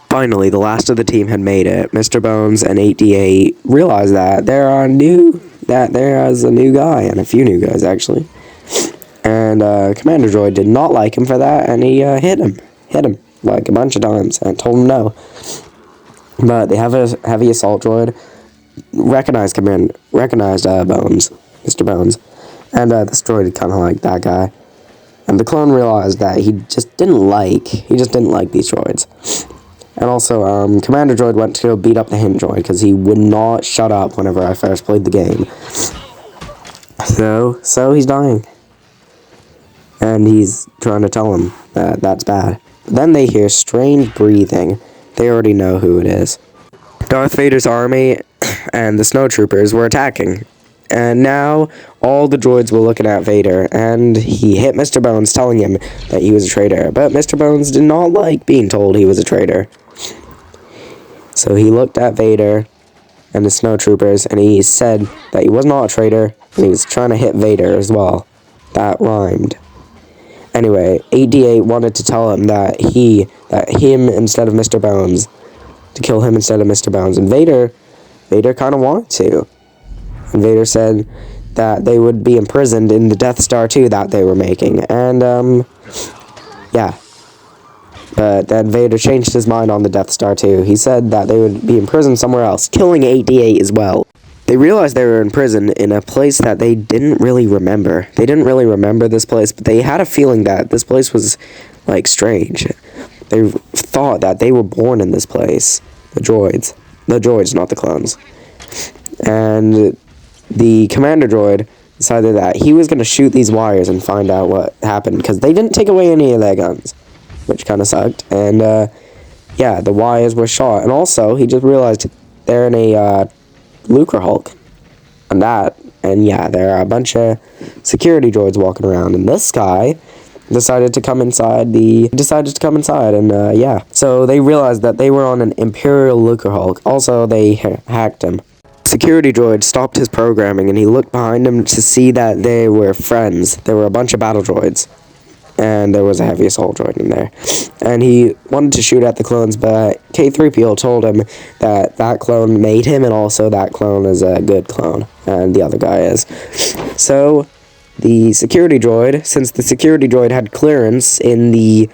Finally, the last of the team had made it. Mr. Bones and 8D8 realized that there is a new guy, and a few new guys actually. And Commander Droid did not like him for that, and he hit him like a bunch of times, and told him no. But they have a heavy assault droid recognized Bones, Mr. Bones, and this droid kind of like that guy. And the clone realized that he just didn't like these droids. And also, Commander Droid went to go beat up the hint droid because he would not shut up whenever I first played the game. So he's dying. And he's trying to tell him that that's bad. Then they hear strange breathing. They already know who it is. Darth Vader's army and the snowtroopers were attacking. And now all the droids were looking at Vader, and he hit Mr. Bones, telling him that he was a traitor. But Mr. Bones did not like being told he was a traitor. So he looked at Vader and the snowtroopers, and he said that he was not a traitor, and he was trying to hit Vader as well. That rhymed. Anyway, 8D8 wanted to tell him that him instead of Mr. Bones, to kill him instead of Mr. Bones, and Vader kind of wanted to. And Vader said that they would be imprisoned in the Death Star 2 that they were making, and yeah. But then Vader changed his mind on the Death Star 2. He said that they would be imprisoned somewhere else, killing 8D8 as well. They realized they were in prison in a place that they didn't really remember. They didn't really remember this place, but they had a feeling that this place was, like, strange. They thought that they were born in this place. The droids, not the clones. And the Commander Droid decided that he was going to shoot these wires and find out what happened, because they didn't take away any of their guns, which kind of sucked. And, yeah, the wires were shot. And also, he just realized they're in a, Lucre Hulk. And yeah, there are a bunch of security droids walking around. And this guy decided to come inside, and, yeah. So they realized that they were on an Imperial Lucre Hulk. Also, they hacked him. Security droid stopped his programming, and he looked behind him to see that they were friends. There were a bunch of battle droids, and there was a heavy assault droid in there. And he wanted to shoot at the clones, but K-3PO told him that that clone made him, and also that clone is a good clone, and the other guy is. So the security droid, since the security droid had clearance in the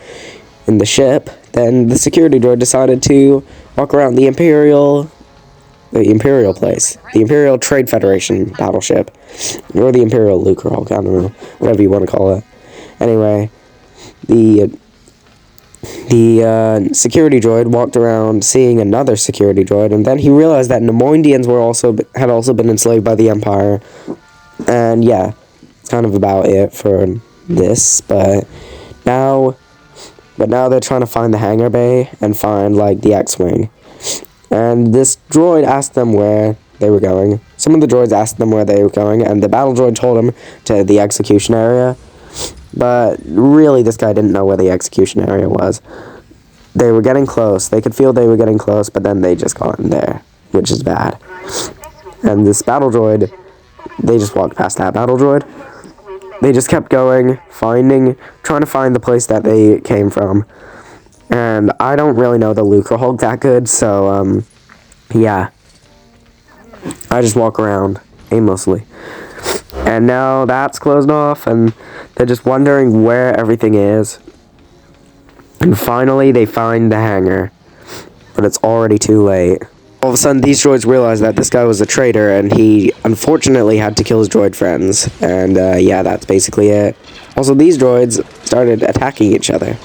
ship, then the security droid decided to walk around the Imperial place, the Imperial Trade Federation battleship, or the Imperial Lucre Hulk, I don't know, whatever you want to call it. Anyway, the security droid walked around seeing another security droid, and then he realized that Nemoidians had also been enslaved by the Empire. And yeah, it's kind of about it for this, but now they're trying to find the hangar bay and find, like, the X-Wing. And this droid asked them where they were going. Some of the droids asked them where they were going, and the battle droid told them to the execution area. But really, this guy didn't know where the execution area was. They were getting close. They could feel they were getting close, but then they just got in there, which is bad. And this battle droid, they just walked past that battle droid. They just kept going, trying to find the place that they came from. And I don't really know the Lucre Hulk that good, so, yeah. I just walk around aimlessly. And now that's closed off, and they're just wondering where everything is. And finally, they find the hangar. But it's already too late. All of a sudden, these droids realize that this guy was a traitor, and he unfortunately had to kill his droid friends. And, yeah, that's basically it. Also, these droids started attacking each other.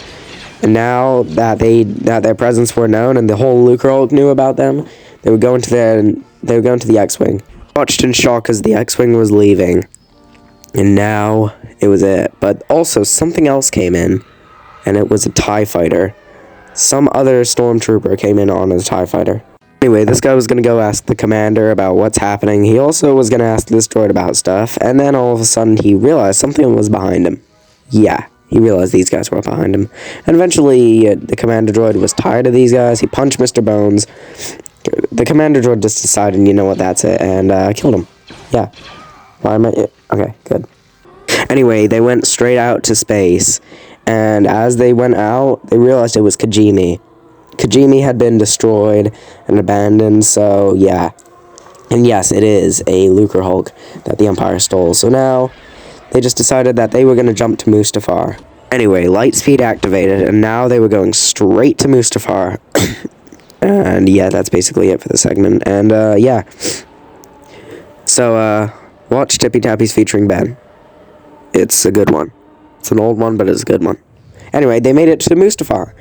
And now that their presence were known, and the whole Lucre Hulk knew about them, they would go into the X-Wing. Watched in shock as the X-Wing was leaving. And now it was it. But also something else came in, and it was a TIE fighter. Some other stormtrooper came in on a TIE fighter. Anyway, this guy was going to go ask the commander about what's happening. He also was going to ask this droid about stuff, and then all of a sudden he realized something was behind him. Yeah, he realized these guys were behind him. And eventually, the commander droid was tired of these guys. He punched Mr. Bones. The commander droid just decided, you know what, that's it, and killed him. Yeah. Why am I... Okay, good. Anyway, they went straight out to space, and as they went out, they realized it was Kijimi. Kajimi had been destroyed and abandoned, so yeah. And yes, it is a Lucre Hulk that the Empire stole. So now, they just decided that they were going to jump to Mustafar. Anyway, Lightspeed activated, and now they were going straight to Mustafar. And yeah, that's basically it for the segment. And yeah. So, watch Tippy Tappies featuring Ben. It's a good one. It's an old one, but it's a good one. Anyway, they made it to Mustafar.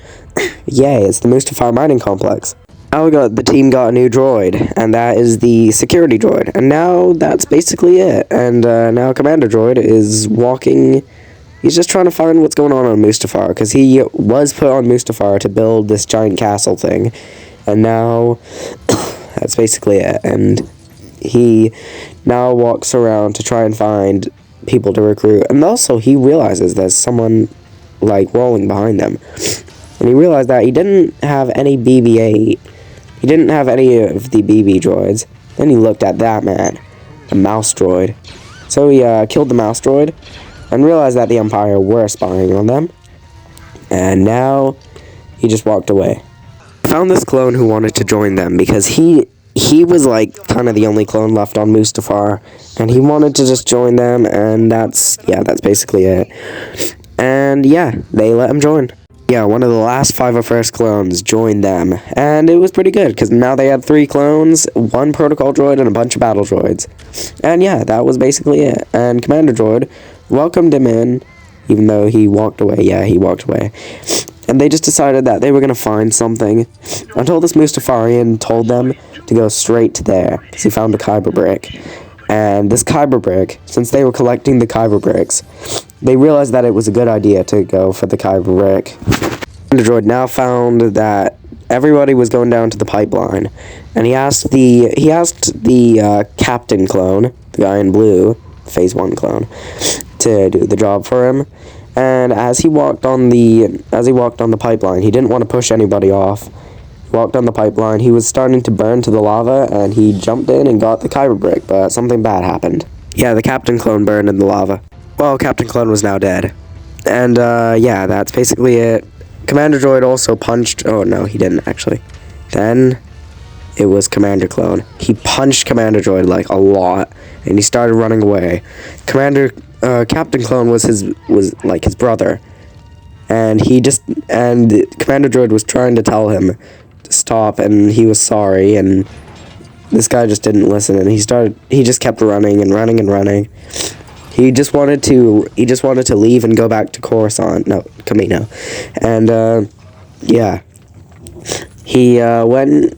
Yay, it's the Mustafar mining complex. Now the team got a new droid, and that is the security droid. And now that's basically it. And now Commander Droid is walking. He's just trying to find what's going on Mustafar, because he was put on Mustafar to build this giant castle thing. And now that's basically it. And he now walks around to try and find people to recruit. And also he realizes there's someone like rolling behind them. And he realized that he didn't have any BB-8. He didn't have any of the BB droids. Then he looked at that man, the mouse droid. So he killed the mouse droid and realized that the Empire were spying on them. And now he just walked away. Found this clone who wanted to join them because he was like kind of the only clone left on Mustafar, and he wanted to just join them, and that's basically it. And yeah, they let him join. Yeah, one of the last 501st clones joined them, and it was pretty good, because now they had 3 clones, 1 protocol droid, and a bunch of battle droids. And yeah, that was basically it. And Commander Droid welcomed him in, even though he walked away. Yeah, he walked away. And they just decided that they were going to find something, until this Mustafarian told them to go straight to there, because he found the Kyber brick. And this Kyber brick, since they were collecting the Kyber bricks, they realized that it was a good idea to go for the Kyber brick. The droid now found that everybody was going down to the pipeline, and he asked the captain clone, the guy in blue, Phase 1 clone, to do the job for him. And as he walked on the pipeline, he didn't want to push anybody off. He walked on the pipeline. He was starting to burn to the lava, and he jumped in and got the Kyber brick, but something bad happened. Yeah, the captain clone burned in the lava. Well, Captain Clone was now dead. And, yeah, that's basically it. Commander Droid also punched... Oh, no, he didn't, actually. Then, it was Commander Clone. He punched Commander Droid, like, a lot, and he started running away. Captain Clone was his brother. And Commander Droid was trying to tell him to stop, and he was sorry, and this guy just didn't listen, and he just kept running and running and running. He just wanted to leave and go back to Coruscant. No, Camino. And, yeah. He found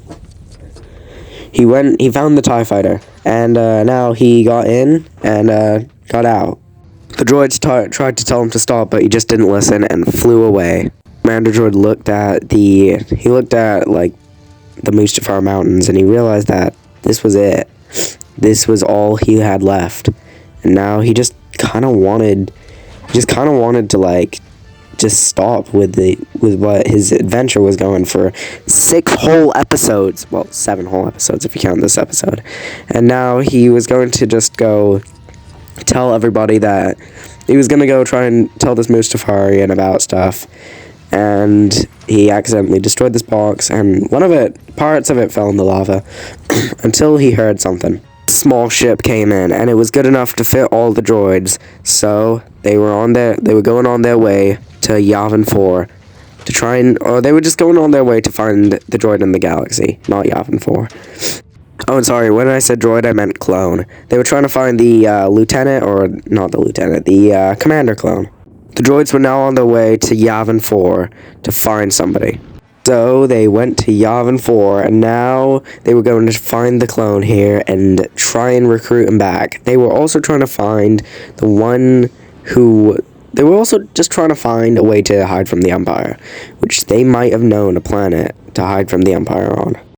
the TIE fighter. And, now he got in and, got out. The droids tried to tell him to stop, but he just didn't listen and flew away. Commander Droid looked at the Mustafar Mountains, and he realized that this was it. This was all he had left. And now he just kind of wanted to like just stop with what his adventure was going for 6 whole episodes. Well, 7 whole episodes if you count this episode. And now he was going to just go tell everybody that he was going to go try and tell this Mustafarian about stuff. And he accidentally destroyed this box, and parts of it fell in the lava until he heard something. Small ship came in, and it was good enough to fit all the droids, so they were going on their way to Yavin 4 to try and, or they were just going on their way to find the droid in the galaxy, not Yavin 4. Oh, and sorry, when I said droid, I meant clone. They were trying to find the the commander clone. The droids were now on their way to Yavin 4 to find somebody. So they went to Yavin 4, and now they were going to find the clone here and try and recruit him back. They were also trying to find they were also just trying to find a way to hide from the Empire, which they might have known a planet to hide from the Empire on.